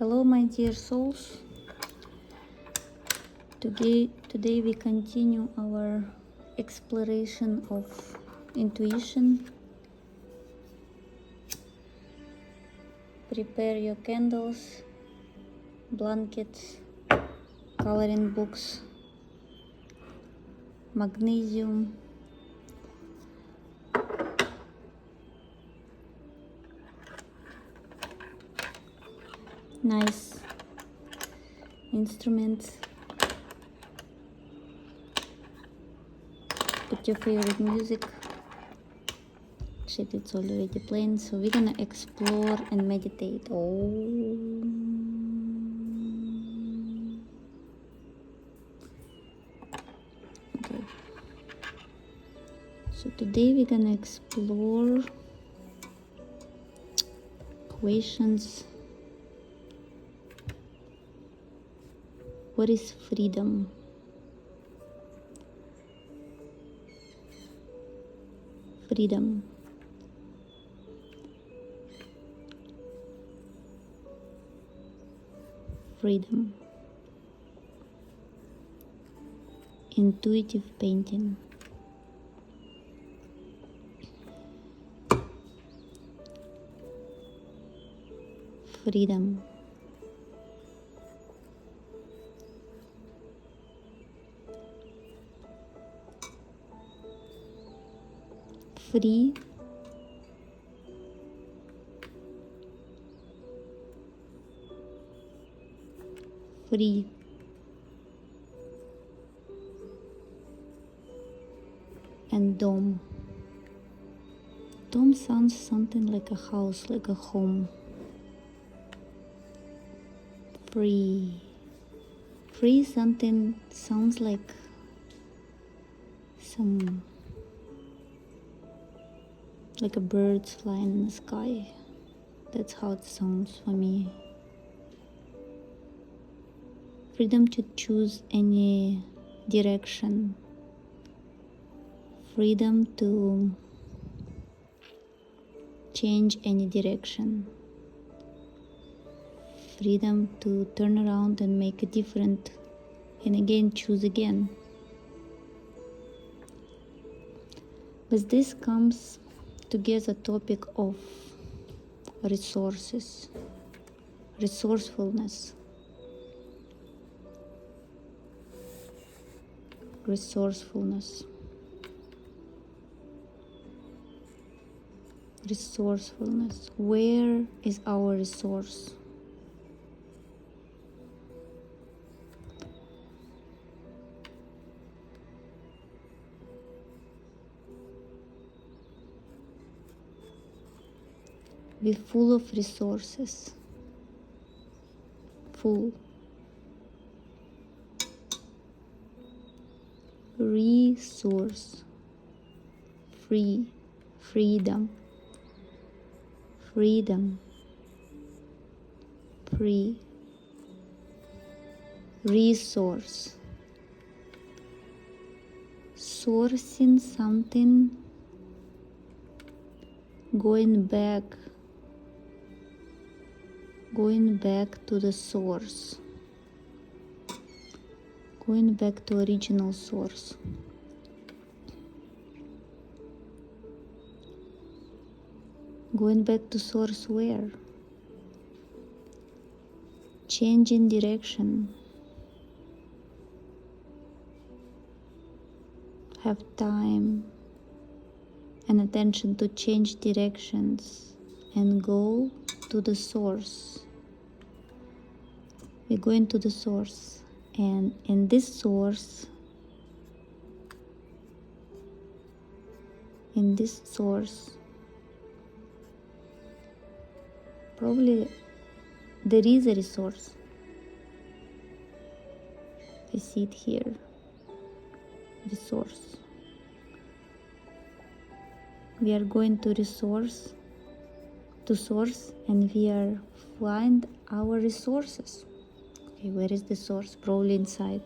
Hello, my dear souls. Today we continue our exploration of intuition. Prepare your candles, blankets, coloring books, magnesium, nice instruments. Put your favorite music. Shit, it's already playing, so we're gonna explore and meditate. Okay. So today we're gonna explore questions. What is freedom? Freedom. Freedom. Intuitive painting. Freedom. Free. Free. And dome. Dome sounds something like a house, like a home. Free. Free something sounds like like a bird flying in the sky. That's how it sounds for me. Freedom to choose any direction. Freedom to change any direction. Freedom to turn around and make it different and again choose again. With this comes together topic of resources, resourcefulness. Resourcefulness. Resourcefulness. Where is our resource? We're full of resources. Full. Resource. Free. Freedom. Freedom. Free. Resource. Sourcing something. Going back to the source, going back to original source. Going back to source where? Changing direction. Have time and attention to change directions and go to the source. We're going to the source, and in this source, probably there is a resource. I see it here, the source. We are going to source, and we are find our resources. Okay, where is the source? Probably inside.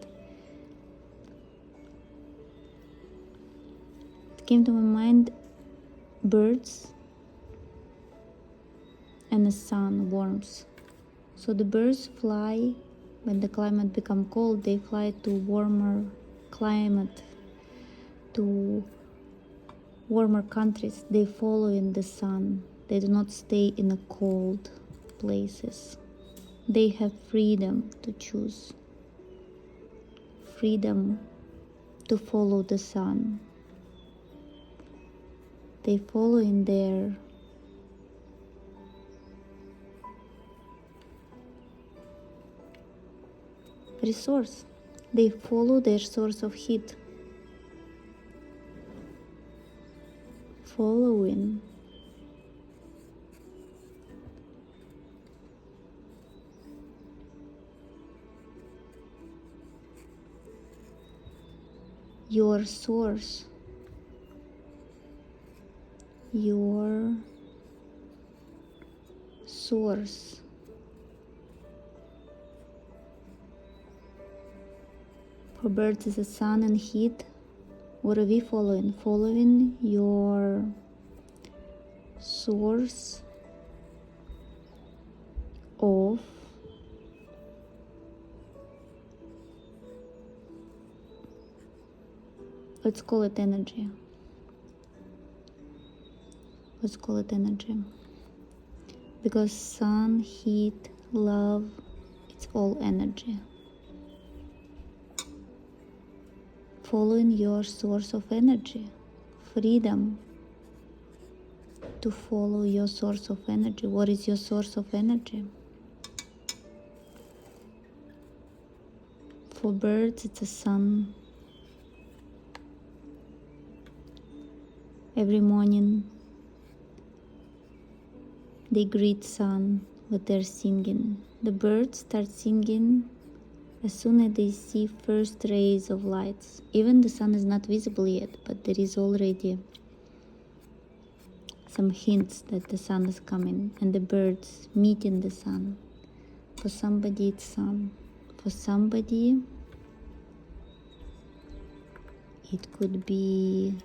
It came to my mind birds and the sun, warmth. So the birds fly, when the climate become cold, they fly to warmer climate, to warmer countries. They follow in the sun. They do not stay in the cold places. They have freedom to choose, freedom to follow the sun. They follow in their resource. They follow their source of heat. Following your source, your source. For birds is the sun and heat. What are we following? Following your source of let's call it energy. Let's call it energy. Because sun, heat, love, it's all energy. Following your source of energy. Freedom to follow your source of energy. What is your source of energy? For birds, it's the sun. Every morning, they greet sun with their singing. The birds start singing as soon as they see first rays of lights. Even the sun is not visible yet, but there is already some hints that the sun is coming, and the birds meeting the sun. For somebody it's sun. For somebody it could be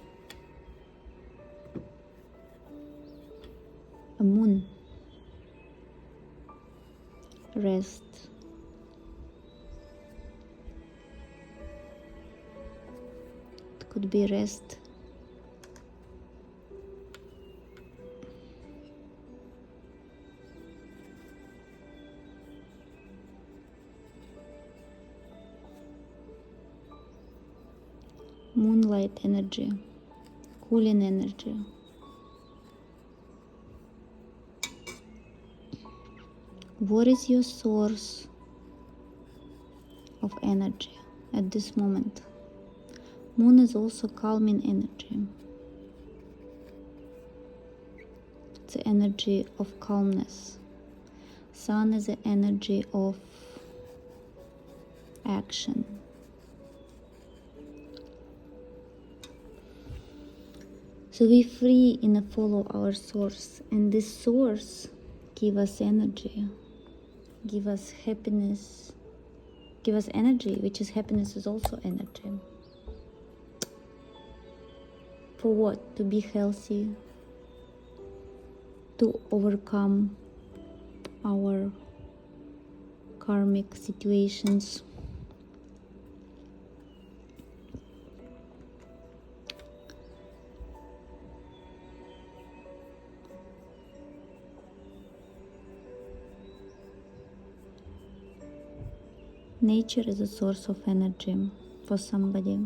a moon. Rest. It could be rest. Moonlight energy, cooling energy. What is your source of energy at this moment? Moon is also calming energy. It's the energy of calmness. Sun is the energy of action. So we free in a follow our source, and this source give us energy, give us happiness, give us energy, which is happiness is also energy. For what? To be healthy, to overcome our karmic situations. Nature is a source of energy for somebody.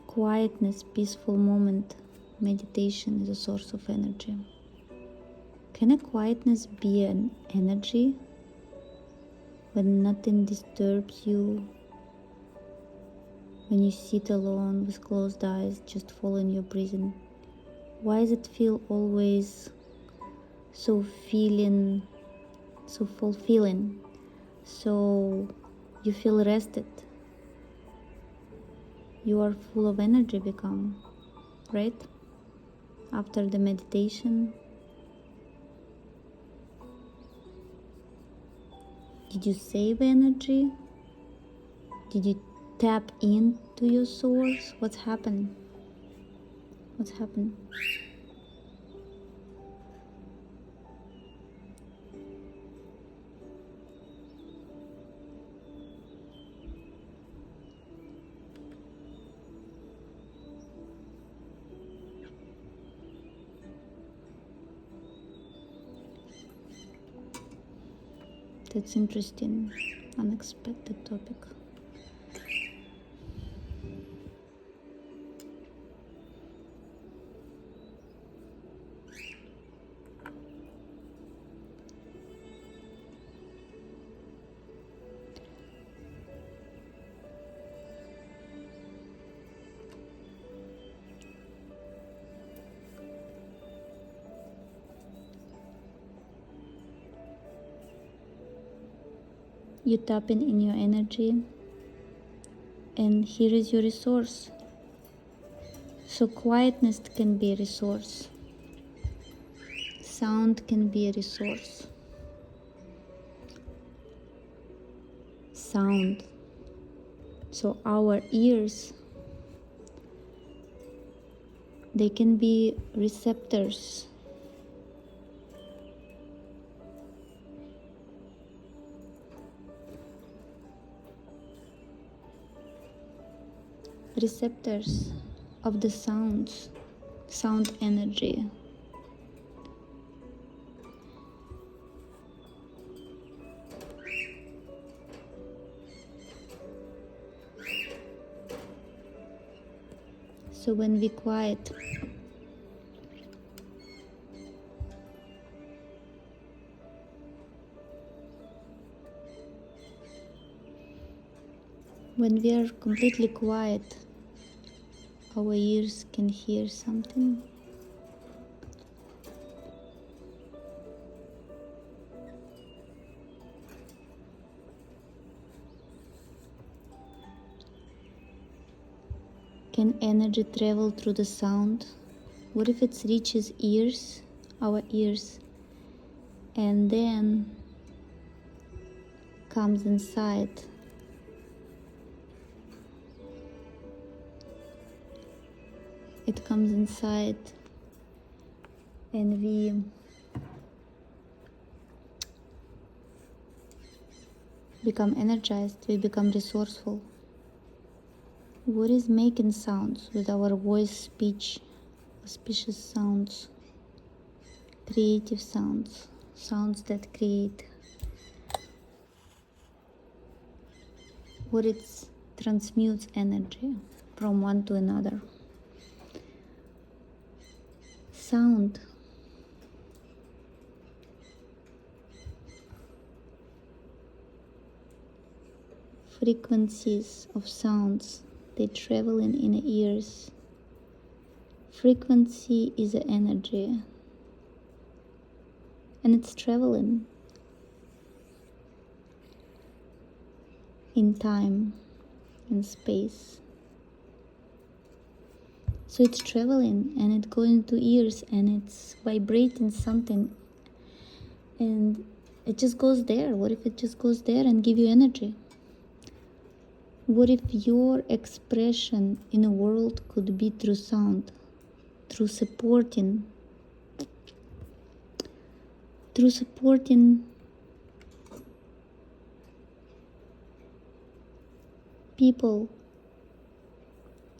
Quietness, peaceful moment, meditation is a source of energy. Can a quietness be an energy when nothing disturbs you? When you sit alone with closed eyes, just following your breathing. Why does it feel always so fulfilling? So you feel rested. You are full of energy become, right? After the meditation. Did you save energy? Did you tap into your source? What's happened? What's happened? That's interesting, unexpected topic. You tap in your energy, and here is your resource. So quietness can be a resource. Sound can be a resource. Sound. So our ears, they can be receptors. Receptors of the sounds, sound energy. So when we quiet, when we are completely quiet, our ears can hear something. Can energy travel through the sound? What if it reaches ears, our ears, and then comes inside? It comes inside and we become energized, we become resourceful. What is making sounds with our voice, speech, auspicious sounds, creative sounds, sounds that create? What it transmutes energy from one to another. Sound. Frequencies of sounds, they travel in inner ears. Frequency is an energy, and it's traveling in time and space. So it's traveling and it goes into ears and it's vibrating something, and it just goes there. What if it just goes there and give you energy? What if your expression in the world could be through sound, through supporting people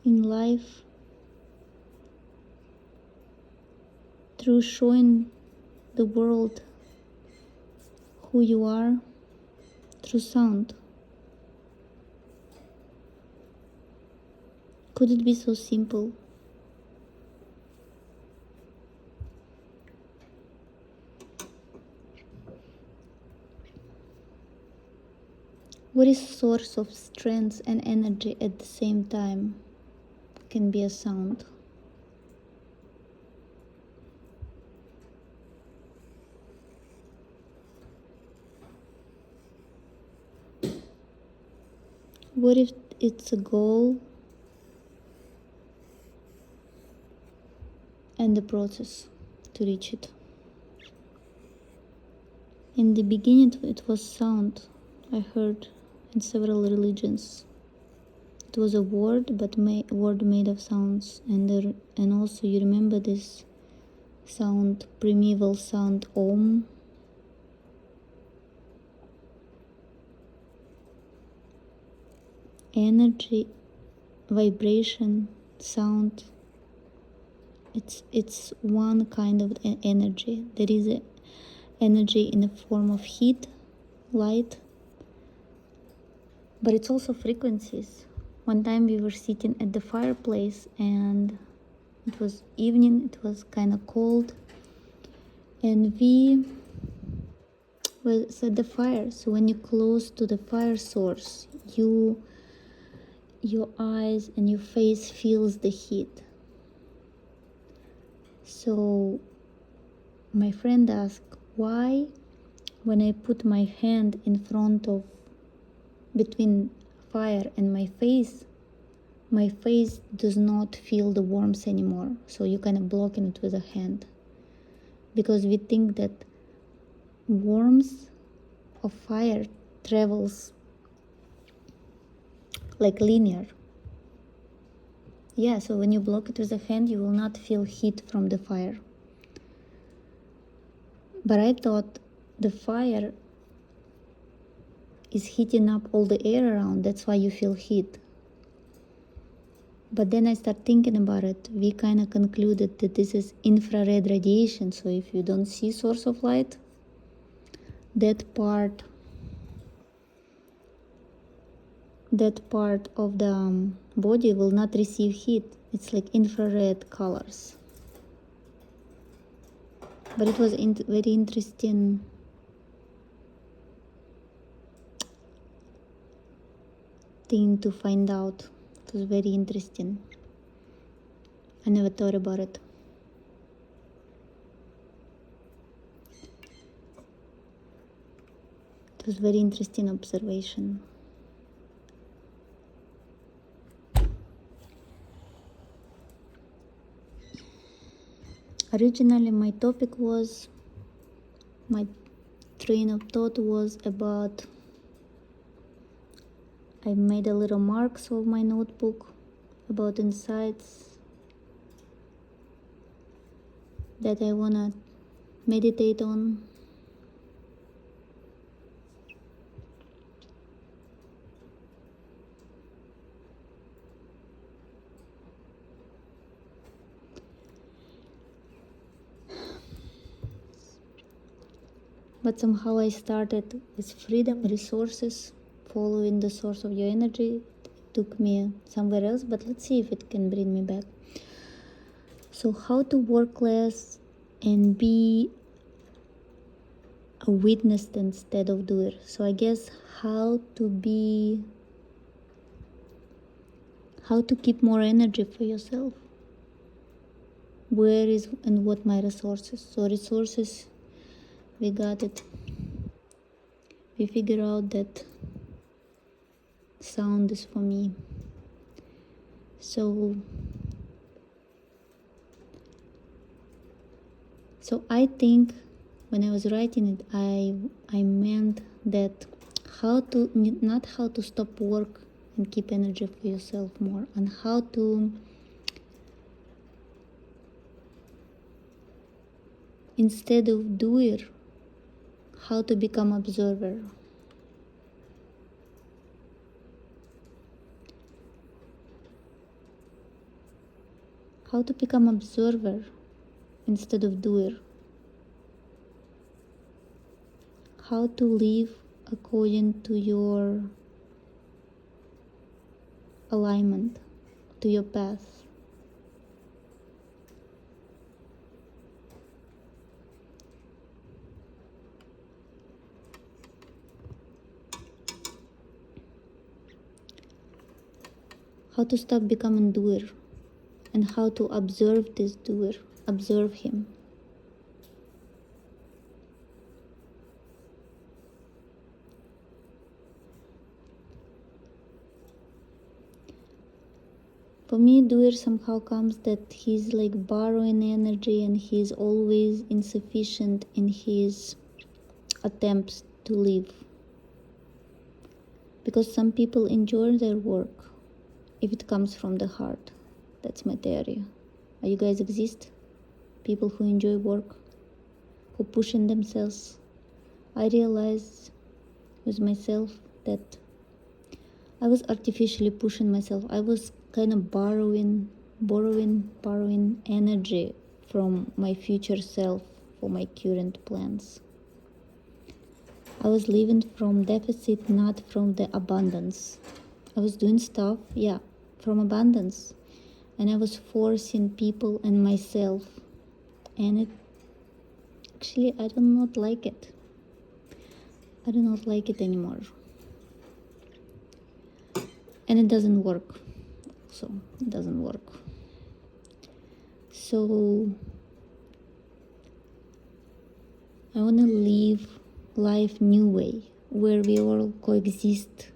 in life, through showing the world who you are through sound? Could it be so simple? What is source of strength and energy at the same time? Can be a sound. What if it's a goal and the process to reach it? In the beginning it was sound, I heard in several religions. It was a word, but word made of sounds, and also you remember this sound, primeval sound, Om. Energy, vibration, sound. It's one kind of energy. There is a energy in the form of heat, light, but it's also frequencies. One time we were sitting at the fireplace and it was evening, it was kind of cold, and we was at the fire. So when you're close to the fire source, your eyes and your face feels the heat. So my friend asked, why when I put my hand in front of, between fire and my face does not feel the warmth anymore. So you kind of blocking it with a hand, because we think that warmth of fire travels like linear. Yeah, so when you block it with a hand, you will not feel heat from the fire. But I thought the fire is heating up all the air around, that's why you feel heat. But then I start thinking about it. We kind of concluded that this is infrared radiation. So if you don't see source of light, that part of the body will not receive heat. It's like infrared colors. But it was very interesting thing to find out. It was very interesting. I never thought about it. It was very interesting observation. Originally my topic was, my train of thought was about, I made a little marks of my notebook about insights that I wanna meditate on. But somehow I started with freedom, resources, following the source of your energy. It took me somewhere else, but let's see if it can bring me back. So how to work less and be a witness instead of doer. So I guess how to keep more energy for yourself. Where is and what my resources? So resources, we got it. We figure out that sound is for me. So I think when I was writing it, I meant that not how to stop work and keep energy for yourself more, and how to, instead of doer, how to become observer. How to become observer instead of doer. How to live according to your alignment, to your path. How to stop becoming doer, and how to observe this doer, observe him. For me, doer somehow comes that he's like borrowing energy, and he's always insufficient in his attempts to live. Because some people enjoy their work if it comes from the heart. That's my theory. Are you guys exist? People who enjoy work, who push in themselves. I realized with myself that I was artificially pushing myself. I was kind of borrowing energy from my future self for my current plans. I was living from deficit, not from the abundance. I was doing stuff, yeah, from abundance. And I was forcing people and myself. And it actually, I do not like it. I do not like it anymore. And it doesn't work. So, it doesn't work. So, I want to live life new way, where we all coexist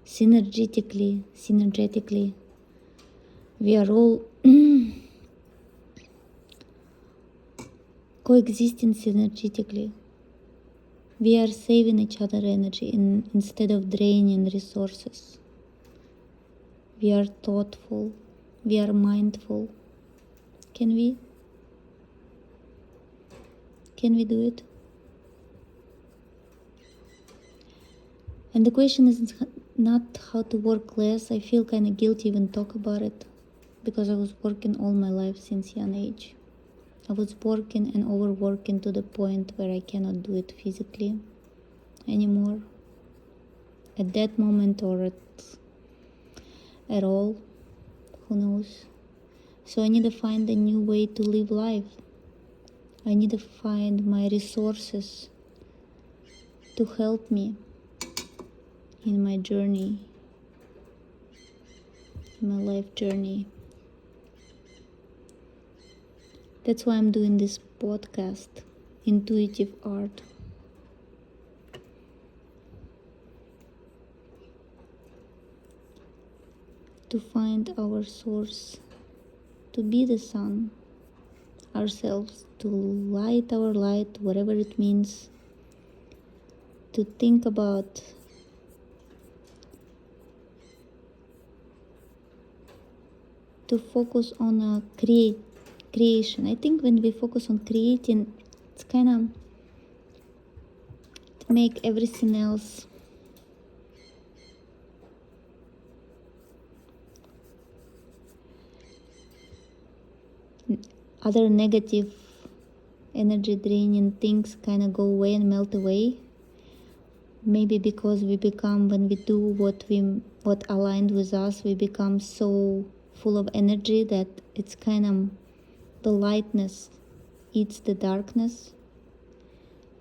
synergetically. We are all coexisting synergetically. We are saving each other energy instead of draining resources. We are thoughtful. We are mindful. Can we? Can we do it? And the question is not how to work less. I feel kind of guilty even talk about it, because I was working all my life since young age. I was working and overworking to the point where I cannot do it physically anymore. At that moment or at all, who knows? So I need to find a new way to live life. I need to find my resources to help me in my journey, in my life journey. That's why I'm doing this podcast, Intuitive Art. To find our source, to be the sun ourselves, to light our light, whatever it means, to think about to focus on a creation. I think when we focus on creating, it's kind of to make everything else other negative energy draining things kind of go away and melt away. Maybe because we become, when we do what aligned with us, we become so full of energy that it's kind of the lightness eats the darkness,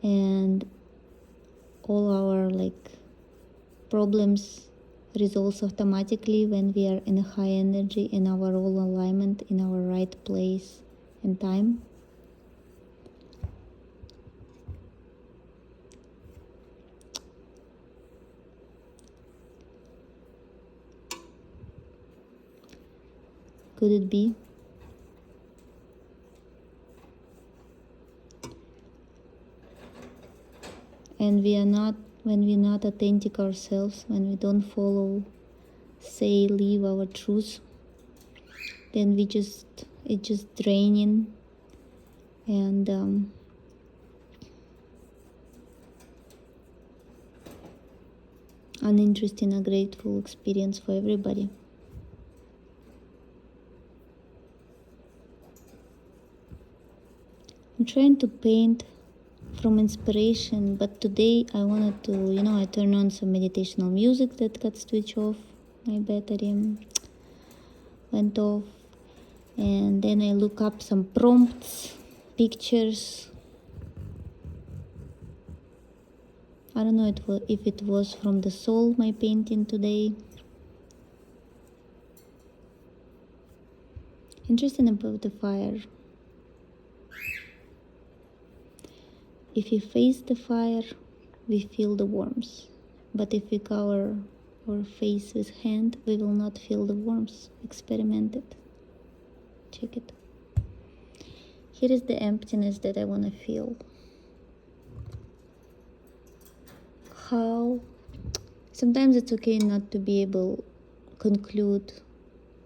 and all our problems resolves automatically when we are in a high energy, in our all alignment, in our right place and time. Could it be? And when we're not authentic ourselves, when we don't follow, say, live our truth, then it's just draining and uninteresting, a grateful experience for everybody. I'm trying to paint from inspiration, but today I wanted to, I turn on some meditational music that got switched off. My battery went off, and then I look up some prompts, pictures. I don't know if it was from the soul, my painting today. Interesting about the fire. If we face the fire, we feel the warmth. But if we cover our face with hand, we will not feel the warmth. Experiment it. Check it. Here is the emptiness that I want to feel. How sometimes it's okay not to be able to conclude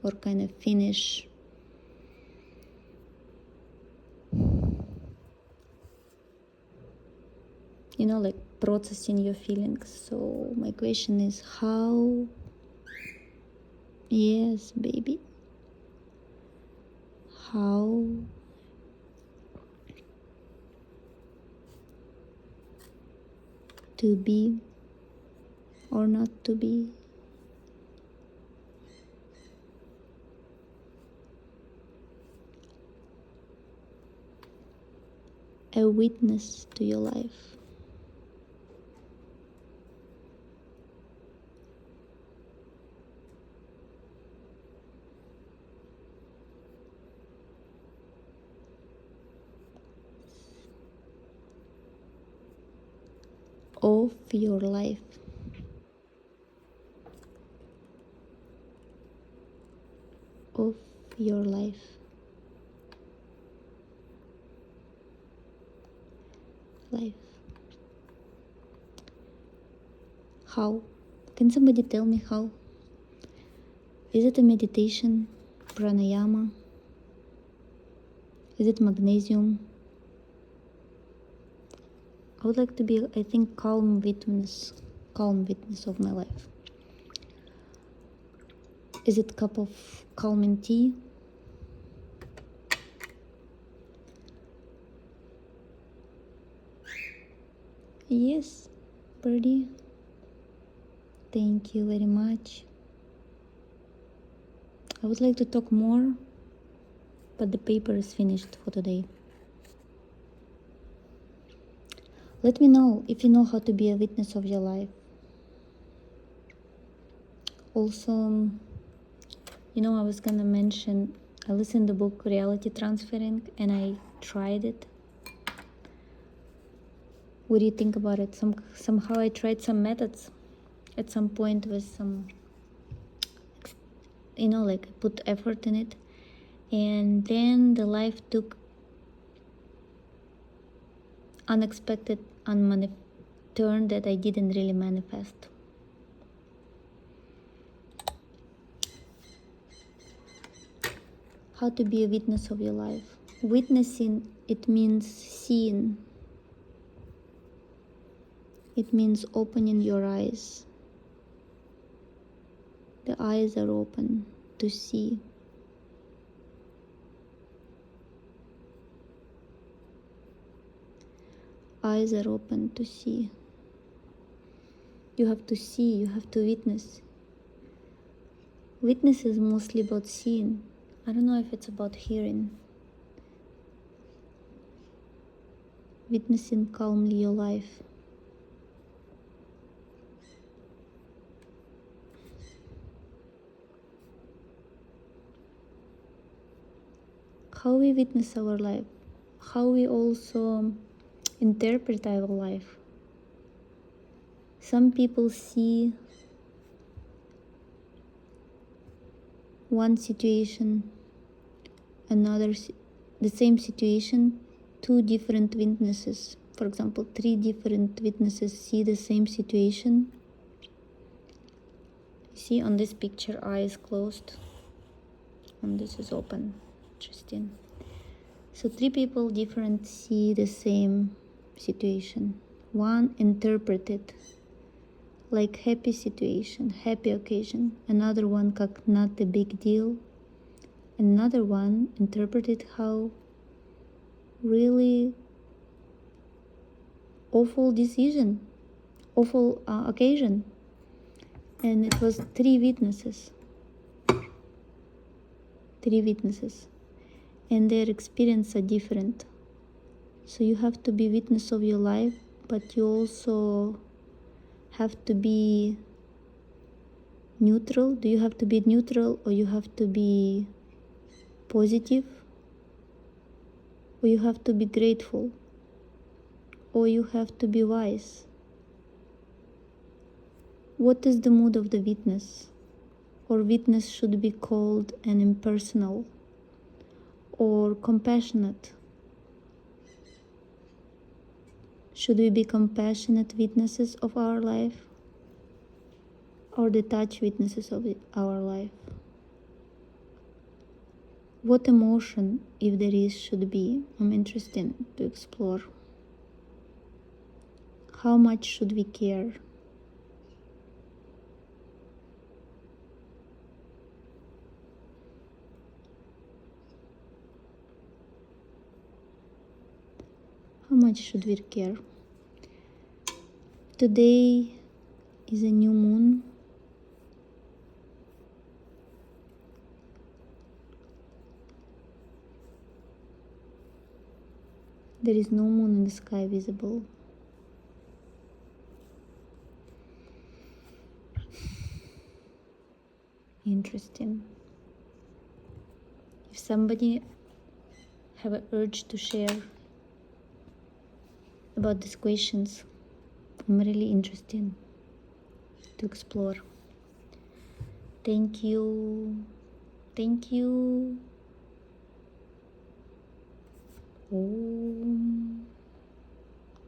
or kind of finish processing your feelings. So my question is, how? Yes, baby. How to be or not to be. A witness to your life. Of your life. Of your life. Life. How? Can somebody tell me how? Is it a meditation, pranayama? Is it magnesium? I would like to be, I think, calm witness of my life. Is it a cup of calming tea? Yes, birdie. Thank you very much. I would like to talk more, but the paper is finished for today. Let me know if you know how to be a witness of your life. Also, I was gonna mention, I listened to the book Reality Transferring and I tried it. What do you think about it? Somehow I tried some methods at some point with some, like put effort in it. And then the life took unexpected turn that I didn't really manifest. How to be a witness of your life. Witnessing, it means seeing. It means opening your eyes. The eyes are open to see. Eyes are open to see. You have to see, you have to witness. Witness is mostly about seeing. I don't know if it's about hearing. Witnessing calmly your life. How we witness our life. How we also interpret our life. Some people see one situation, the same situation, two different witnesses. For example, three different witnesses see the same situation. See on this picture, eye is closed and this is open. Interesting. So three people different see the same situation. One interpreted like happy situation, happy occasion. Another one как not a big deal. Another one interpreted how really awful decision, awful occasion. And it was three witnesses. And their experience are different. So you have to be witness of your life, but you also have to be neutral. Do you have to be neutral, or you have to be positive, or you have to be grateful, or you have to be wise? What is the mood of the witness? Or witness should be called an impersonal or compassionate. Should we be compassionate witnesses of our life or detached witnesses of our life? What emotion, if there is, should be? I'm interested to explore. How much should we care? How much should we care? Today is a new moon. There is no moon in the sky visible. Interesting. If somebody have an urge to share about these questions, I'm really interested to explore. Thank you. Thank you. Om.